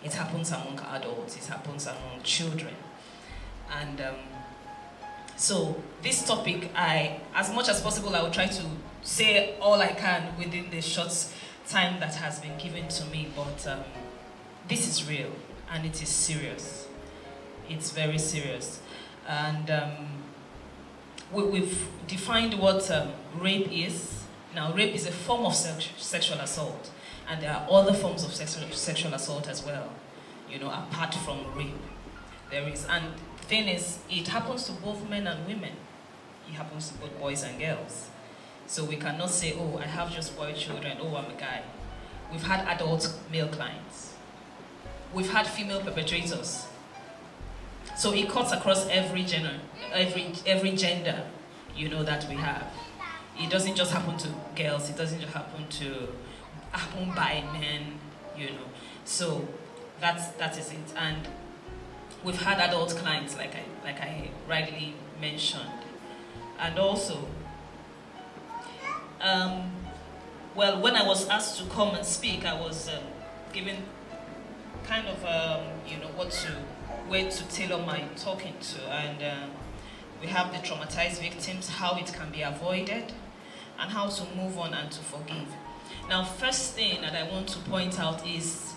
It happens among adults, it happens among children. And so this topic, as much as possible, I will try to say all I can within the short time that has been given to me, but this is real, and it is serious. It's very serious. And we've defined what rape is. Now, rape is a form of sexual assault, and there are other forms of sexual assault as well, apart from rape. There is, and the thing is, it happens to both men and women. It happens to both boys and girls. So we cannot say, oh, I have just boy children, oh, I'm a guy. We've had adult male clients. We've had female perpetrators. So it cuts across every gender, that we have. It doesn't just happen to girls, it doesn't just happen by men, So that is it. And we've had adult clients, like I rightly mentioned. And also, when I was asked to come and speak, I was given kind of, where to tailor my talking to. And we have the traumatized victims, how it can be avoided, and how to move on and to forgive. Now, first thing that I want to point out is,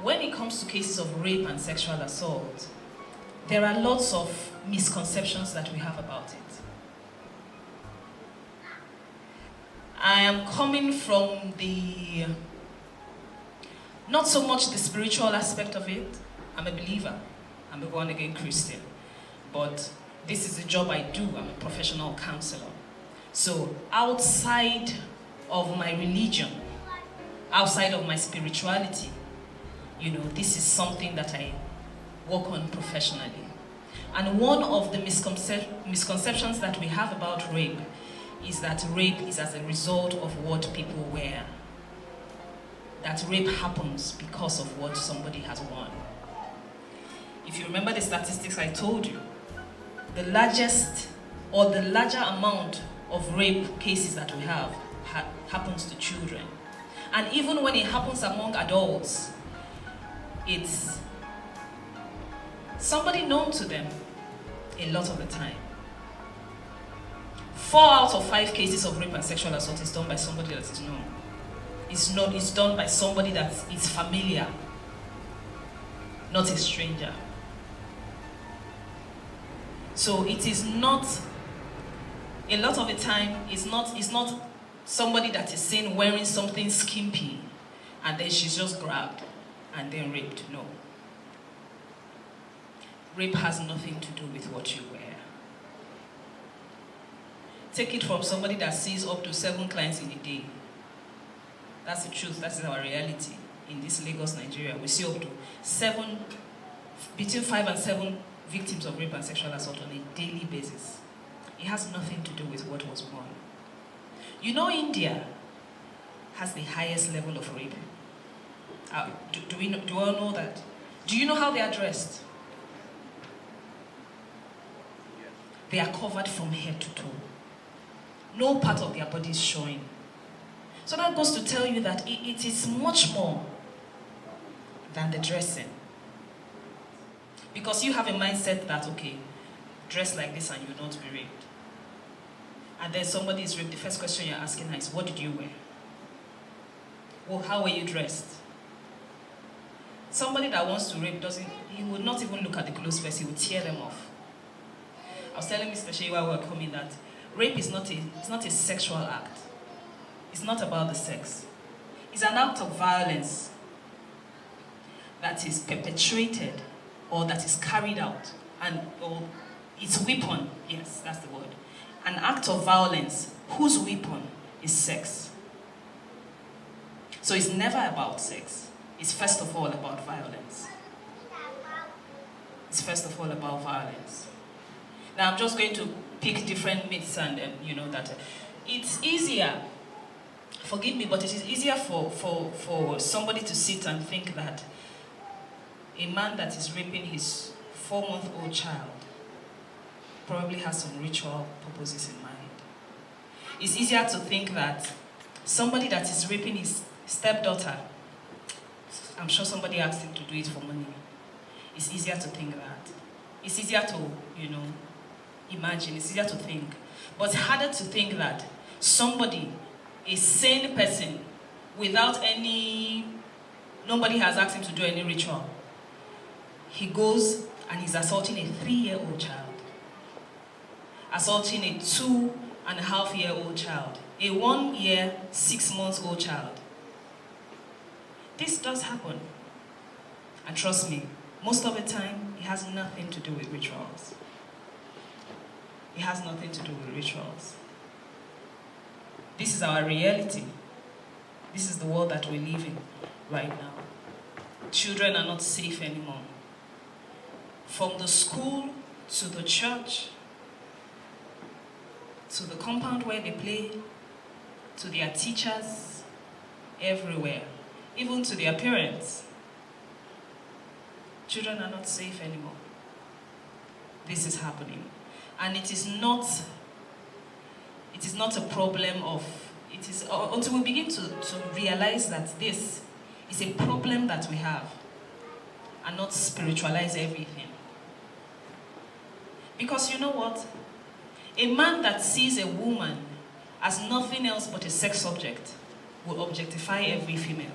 when it comes to cases of rape and sexual assault, there are lots of misconceptions that we have about it. I am coming from not so much the spiritual aspect of it. I'm a believer. I'm a born-again Christian. But this is the job I do. I'm a professional counselor. So outside of my religion, outside of my spirituality, this is something that I work on professionally. And one of the misconceptions that we have about rape is that rape is as a result of what people wear. That rape happens because of what somebody has worn. If you remember the statistics I told you, the larger amount of rape cases that we have happens to children. And even when it happens among adults, it's somebody known to them a lot of the time. 4 out of 5 cases of rape and sexual assault is done by somebody that is known. It's done by somebody that is familiar, not a stranger. So it is not, a lot of the time, it's not somebody that is seen wearing something skimpy and then she's just grabbed and then raped. No. Rape has nothing to do with what you wear. Take it from somebody that sees up to 7 clients in a day. That's the truth, that's our reality. In this Lagos, Nigeria, we see up to between 5 and 7 victims of rape and sexual assault on a daily basis. It has nothing to do with what was born. India has the highest level of rape. Do we all know that? Do you know how they are dressed? They are covered from head to toe. No part of their body is showing. So that goes to tell you that it is much more than the dressing. Because you have a mindset that, okay, dress like this and you'll not be raped. And then somebody is raped, the first question you're asking her is, what did you wear? Well, how were you dressed? Somebody that wants to rape he would not even look at the clothes first, he would tear them off. I was telling Mr. Shea while we were coming that rape is not a sexual act. It's not about the sex. It's an act of violence that is perpetrated or that is carried out, or its weapon, yes, that's the word. An act of violence whose weapon is sex. So it's never about sex. It's first of all about violence. It's first of all about violence. Now I'm just going to pick different myths and that it's easier, forgive me, but it is easier for somebody to sit and think that a man that is raping his 4-month-old child probably has some ritual purposes in mind. It's easier to think that somebody that is raping his stepdaughter, I'm sure somebody asked him to do it for money. It's easier to think that. It's easier to, imagine. It's easier to think. But it's harder to think that somebody, a sane person, nobody has asked him to do any ritual. He goes and he's assaulting a 3-year-old child, assaulting a 2.5-year-old child, a 1 year, 6 months old child. This does happen. And trust me, most of the time, it has nothing to do with rituals. It has nothing to do with rituals. This is our reality. This is the world that we live in right now. Children are not safe anymore. From the school to the church, to the compound where they play, to their teachers, everywhere, even to their parents. Children are not safe anymore. This is happening. And it is not a problem of, until we begin to realize that this is a problem that we have, and not spiritualize everything. Because you know what? A man that sees a woman as nothing else but a sex object will objectify every female.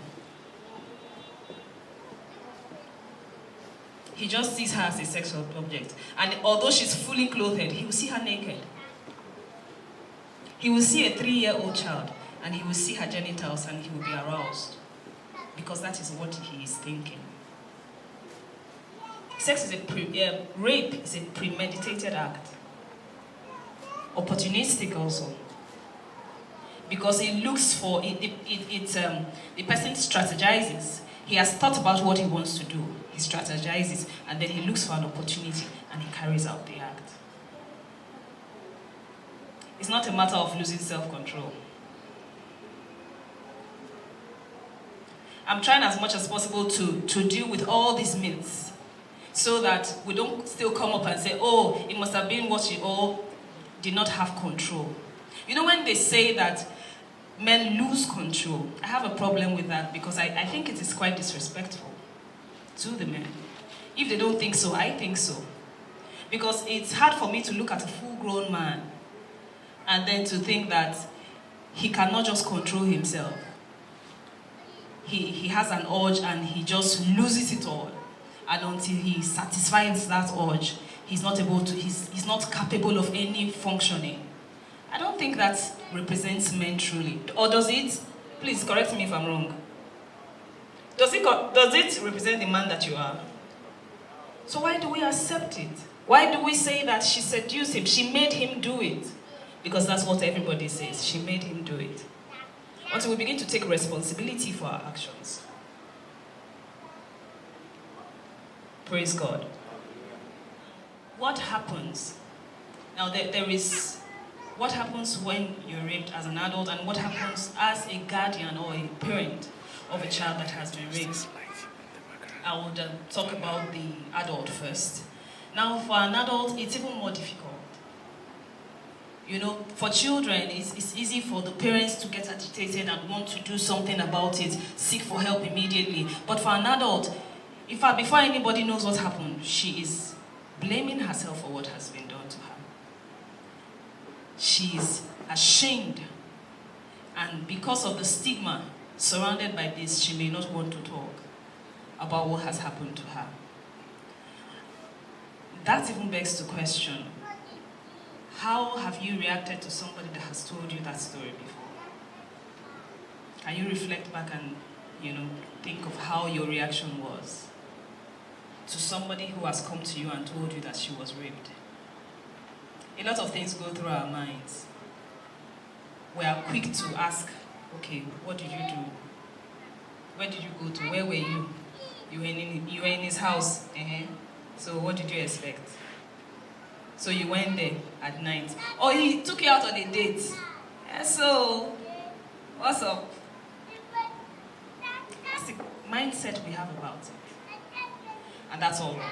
He just sees her as a sex object. And although she's fully clothed, he will see her naked. He will see a 3-year-old child, and he will see her genitals, and he will be aroused. Because that is what he is thinking. Rape is a premeditated act. Opportunistic also. Because it looks for, the person strategizes. He has thought about what he wants to do. He strategizes, and then he looks for an opportunity, and he carries out the act. It's not a matter of losing self-control. I'm trying as much as possible to deal with all these myths, so that we don't still come up and say, oh, it must have been what you all did not have control. You know, when they say that men lose control, I have a problem with that, because I think it is quite disrespectful to the men. If they don't think so, I think so. Because it's hard for me to look at a full-grown man and then to think that he cannot just control himself. He has an urge and he just loses it all. And until he satisfies that urge, he's not capable of any functioning. I don't think that represents men truly. Or does it? Please correct me if I'm wrong. Does it represent the man that you are? So why do we accept it? Why do we say that she seduced him? She made him do it. Because that's what everybody says. She made him do it. Until we begin to take responsibility for our actions. Praise God. What happens? Now there is what happens when you're raped as an adult, and what happens as a guardian or a parent of a child that has been raped. I would talk about the adult first. Now for an adult, it's even more difficult. You know, for children, it's easy for the parents to get agitated and want to do something about it, seek for help immediately. But for an adult, in fact, before anybody knows what happened, she is blaming herself for what has been done to her. She is ashamed. And because of the stigma surrounded by this, she may not want to talk about what has happened to her. That even begs the question, how have you reacted to somebody that has told you that story before? Can you reflect back and, think of how your reaction was to somebody who has come to you and told you that she was raped? A lot of things go through our minds. We are quick to ask, okay, what did you do? Where did you go to? Where were you? You were in his house. So what did you expect? So you went there at night. Or he took you out on a date. So, what's up? That's the mindset we have about it. And that's all wrong.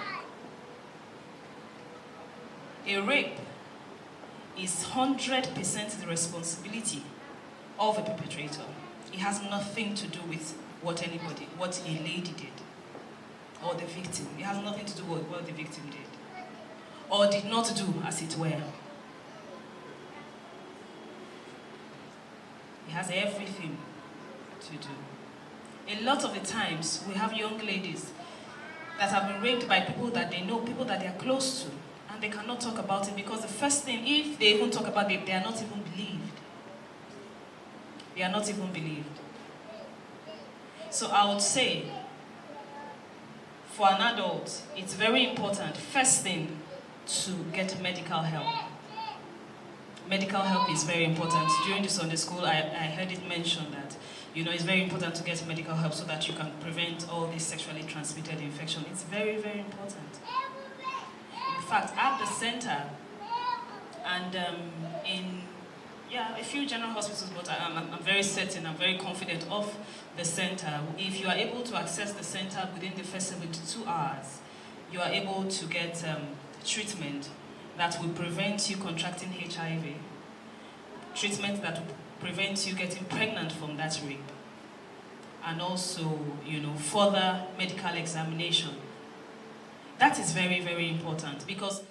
A rape is 100% the responsibility of a perpetrator. It has nothing to do with what a lady did, or the victim. It has nothing to do with what the victim did, or did not do, as it were. It has everything to do. A lot of the times, we have young ladies that have been raped by people that they know, people that they are close to, and they cannot talk about it because the first thing, if they even talk about it, they are not even believed. They are not even believed. So I would say, for an adult, it's very important, first thing, to get medical help. Medical help is very important. During the Sunday school, I heard it mentioned that, it's very important to get medical help so that you can prevent all these sexually transmitted infection. It's very, very important. In fact, at the center, and in a few general hospitals, but I'm very certain, I'm very confident of the center. If you are able to access the center within the first 72 hours, you are able to get treatment that will prevent you contracting HIV, treatment that will prevent you getting pregnant from that rape, and also, further medical examination. That is very, very important because